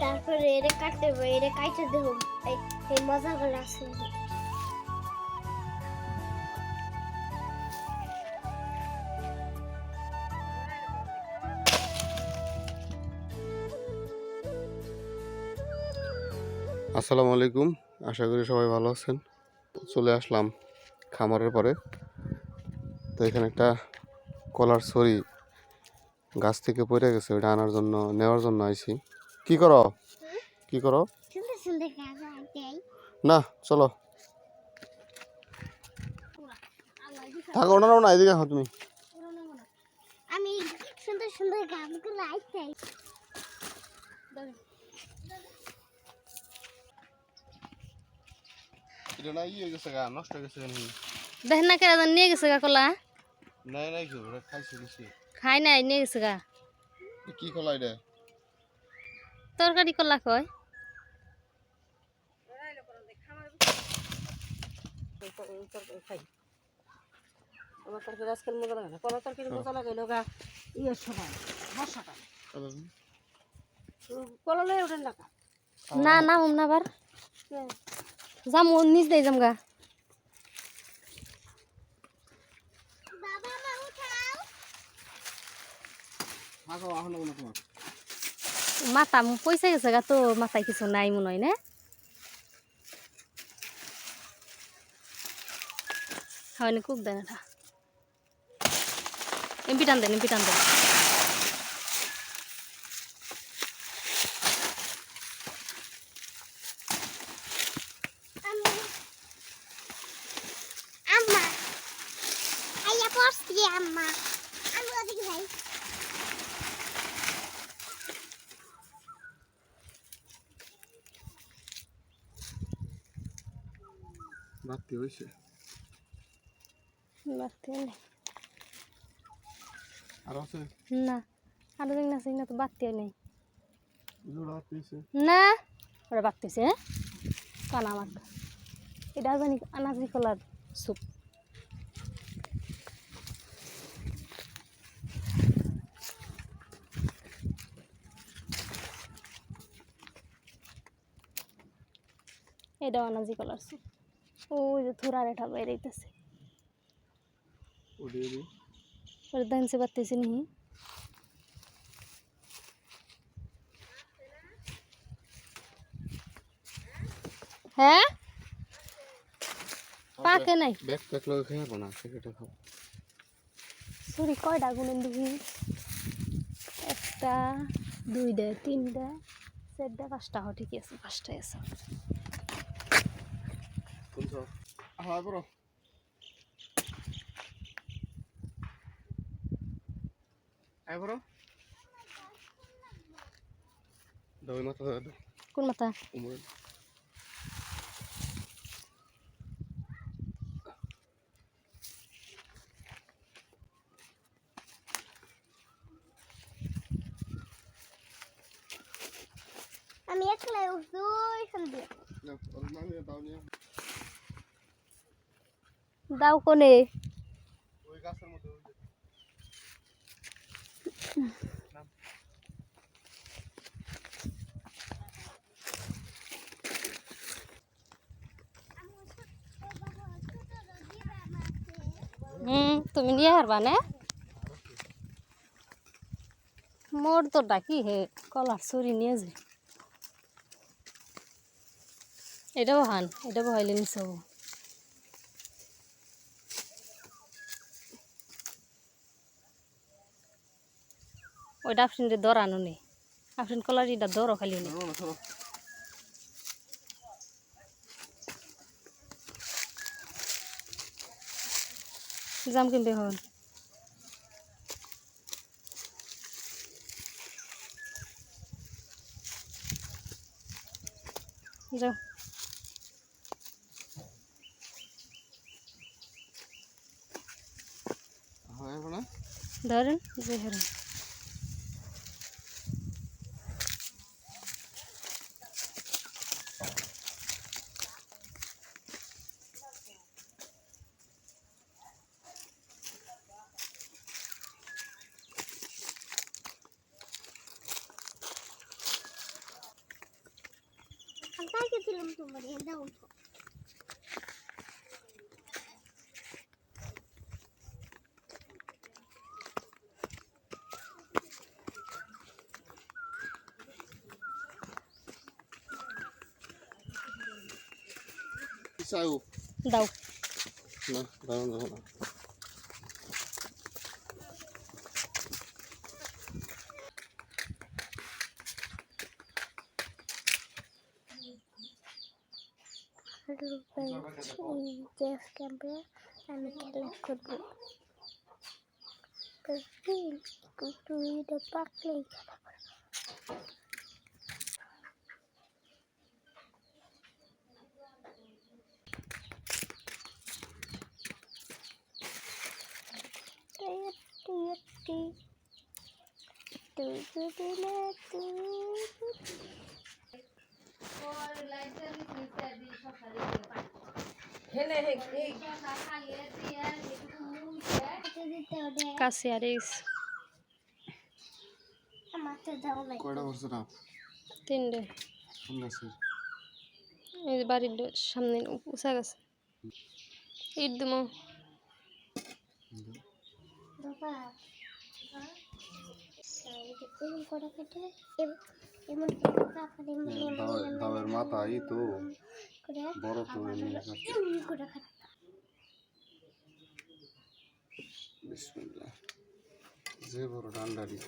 তারপরে এরে কাটতে হবে, এরে কাটতে দেব। এই মজাগুলো আছে। আসসালামু আলাইকুম, আশা করি সবাই ভালো আছেন। চলে আসলাম খামারের পরে। তো এখানে একটা কলার ছড়ি গাছ থেকে পড়ে গেছে, ওটা আনার জন্য নেওয়ার জন্য আইছি। কি করো কি করো? সুন্দর সুন্দর গাছ আছে। না চলো থাকো না না, এদিকে আসো তুমি। আমি সুন্দর সুন্দর গাছগুলো আইছি। এটা না হয়ে গেছে গা, নষ্ট হয়ে গেছে। দেখেন না কেরা নিয়ে গেছে গা কলা। নাই নাই কি ওরা খাইছে কিছু খাই নাই, নিয়ে গেছে গা। কি কলা এটা? তরকারি কলা কয়। আমার তরকারি আজকাল মজা লাগে না, কলা তরকারি মজা লাগে লোক ইয়ের সময় বর্ষাকাল কলা লয়ে ওঠেন না না না না আবার যাম নিজ দেই যাম গা। বাবা মা উঠাও। থাকো এখন না তোমার মাথা পয়সা গেছে গা, তো মাথায় কিছু নাই মনে হয় না। হয় না কুক দেন এটা। এমপি টান দেন, এমপি টান দেন। আম্মা আইয়া পড়ছি আম্মা। আমি ওদিকে যাই। বাতি হইছে আর আছে না আরো দিন আছে না, তো বাড়তেও নেই। জোড়া হইছে না ওরা বাড়তেছে কানা আমার। এটা জানি আনাজি কলার স্যুপ। এটাও আনাজি কলার স্যুপ। ওই যে থোড়ার এটা বেরিয়েছে, ওডিয়ে ওটা দানছে বাড়তেছে নি। হ্যাঁ পাকে নাই। ব্যাগ প্যাক লগে খাইবো না, সেটা খাও। সরি কয়টা গুনেন দেখি। একটা দুইটা তিনটা চারটা পাঁচটা। হ ঠিকই আছে, পাঁচটাই আছে। কোনটা হ্যাঁ বড় আই বড় দাও মাথা দাও কোন মাথা? উমরে আমি একলা উঠবো এখান দিয়ে। না ওর নামে দাও নিয়ে দাও কোনে? ওই গাছের মধ্যে ওই তুমি নিয়ে হারবা না? মোর তো ডাকি হে কলার ছড়ি নিয়ে যে। এটা বহান, এটা বহাইলে নিচ হবো। ওইটা আপসিনটা দরানো নেই, আপসিন কলার এটা দরও খালি নেই। না চলো জাম কিনবে হন। যাও হ্যাঁ বড় ধরেন যে হেরেন। আগে দিলাম তোমার দাও তো চাও দাও না দাও না না Jeff Campbell and Kelly Football. Brazil go to the Barclays. হেনে হে এই কাছে আর এই কয়টা করছো না তিনটে সুন্দর আছে এই যে বাড়ির সামনে উঁচা গেছে ইট দেবো দাবের মাথা এই তো বড় তো বিসমিল্লাহ যে বড় ডান্ডারি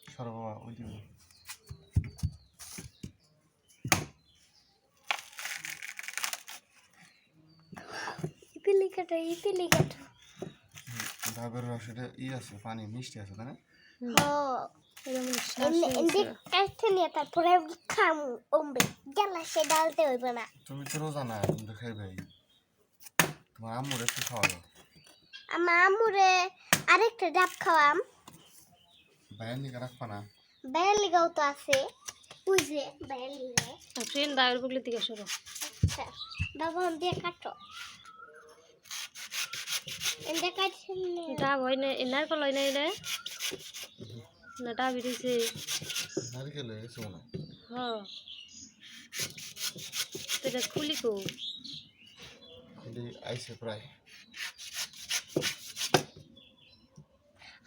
সর্ববা ওই দিকে ইপিলি কাটা ডাবের রস এটা আছে পানি মিষ্টি আছে তাই না তারপরে খামু অম্বে গেলা সে ডালতে হইবে না তুমি তো রোজা না তুমি তো খাইবে তোমার আম্মুর একটু খাওয়ালো আমার আমুরে আরেকটা ডাব খাওয়াম বাইরের নিকে রাখবা না বাইরের লিগাও তো আছে বুঝে বাইরের লিগে ফ্রেন্ড দায়ের বগলের দিকে সরো আচ্ছা বাবা দিয়ে কাটো এন্ডে কাটছেন ডাব হয় না এনার কল হয় না এটা না ডাবি দিছে নারকেল হয়ে গেছে মনে হ্যাঁ তো এটা খুলি কো খুলি আইসে প্রায়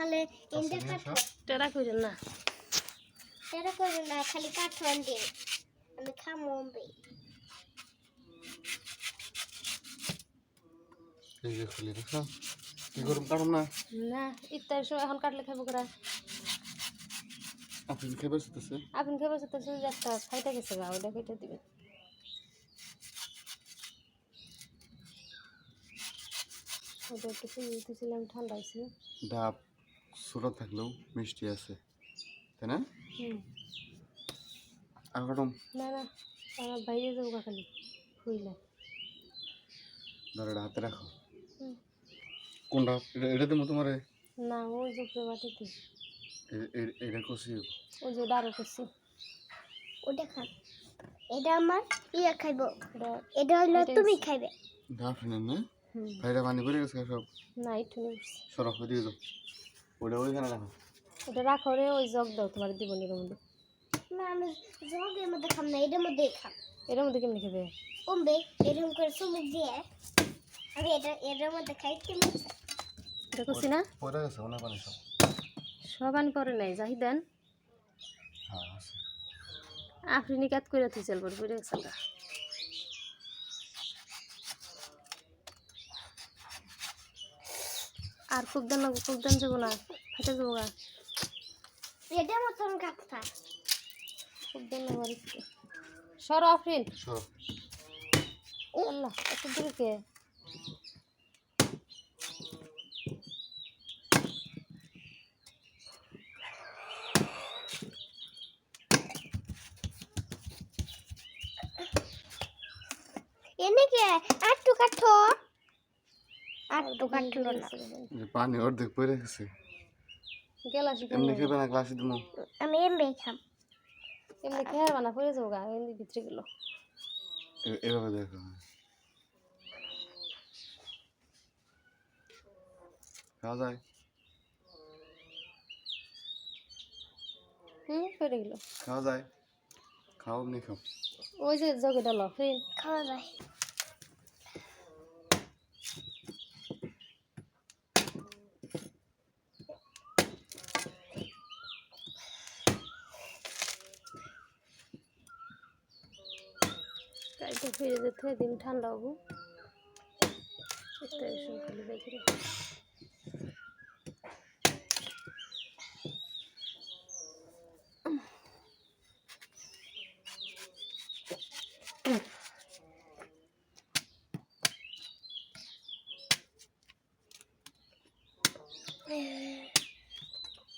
আলে এন্ডে কাটো টেরা কইরেন না তেরা করে না খালি কাটো এন্ডে আমি খামু অম্বে এই যে খুলি দেখো কি গরম কাটুম না না ইত্যার সময় এখন কাটলে খাবো করা আপনি খেয়ে বসতেছে আপনি খেয়ে বসে তো একটা খাইতে গেছে গা ওটা কেটে দিবেন ওটা একটু ফুল দিয়েছিলাম ঠান্ডা হয়েছে ডাব ছোট থাকলেও মিষ্টি আছে তাই না আর কাটুম না না আমার বাইরে যাবো খালি ফুইলে ধরো এটা হাতে রাখো কোনটা এটা দেবো তোমার না ওই যে উপরে মাটিতে এটা কষি ওই যে ডারো করছি ওটা খান এটা আমার ইয়া খাইবো ওটা এটা হলো তুমি খাইবে ডাব ফেলেন না ভাইরা পানি পড়ে গেছে সব না একটু নিচ্ছি সরফ দিয়ে দাও ওটা ওইখানে রাখো ওটা রাখো রে ওই জগ দাও তোমার দিবনির মধ্যে না আমি জগের মধ্যে খাম না এটার মধ্যে খাম এর মধ্যে কেমনি খাবে অম্বে এরকম করে চুমুক দিয়ে আমি এটার মধ্যে খাই কেমন এটা করছি না পড়ে গেছে অনেক পানি সব সব আনি পরে নাই যাই দেন হ্যাঁ আছে আফরিনি কাত করে তুই চলবো বুঝে গেছে না আর খুব দান যাবো না ফাটে যাবো গা এটার মতন কাটতা খুব দান বাড়ি সর আফরিন সর ও আল্লাহ এত দূরে কে এনেকে আটটু কাটো আটটু কাটলো না যে পানি অর্ধেক পড়ে গেছে গেলাস এমনি খেবে না গ্লাসে দিমু আমি এমবে খাম এমনি খেয়ার বানা পড়ে যাবো গা এমনি ভিতরে গেল এভাবে দেখো খাওয়া যায় পেটে গেল। খাওয়া যায়, খাও এমনি খাও। ওই যে জগে ডালো ফ্রেন্ড। খাওয়া যায়। কালকে ফিরে যেতে দিন ঠান্ডা হবো। একটা এসে খালি রেখে রে।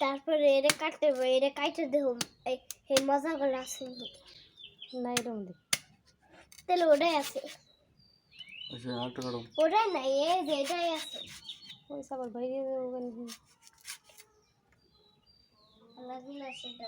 তারপরে এরে কাটতে হবে, এরে কাটতে দেবো। এই মজা করে আসেনি না এরকম দিক। তাহলে ওটাই আছে, আচ্ছা আরেকটা কাটো। ওটাই নাই, এই যে এটাই আছে। ওই সাবার বাইরে যাবো কেন? লাগলে সেটা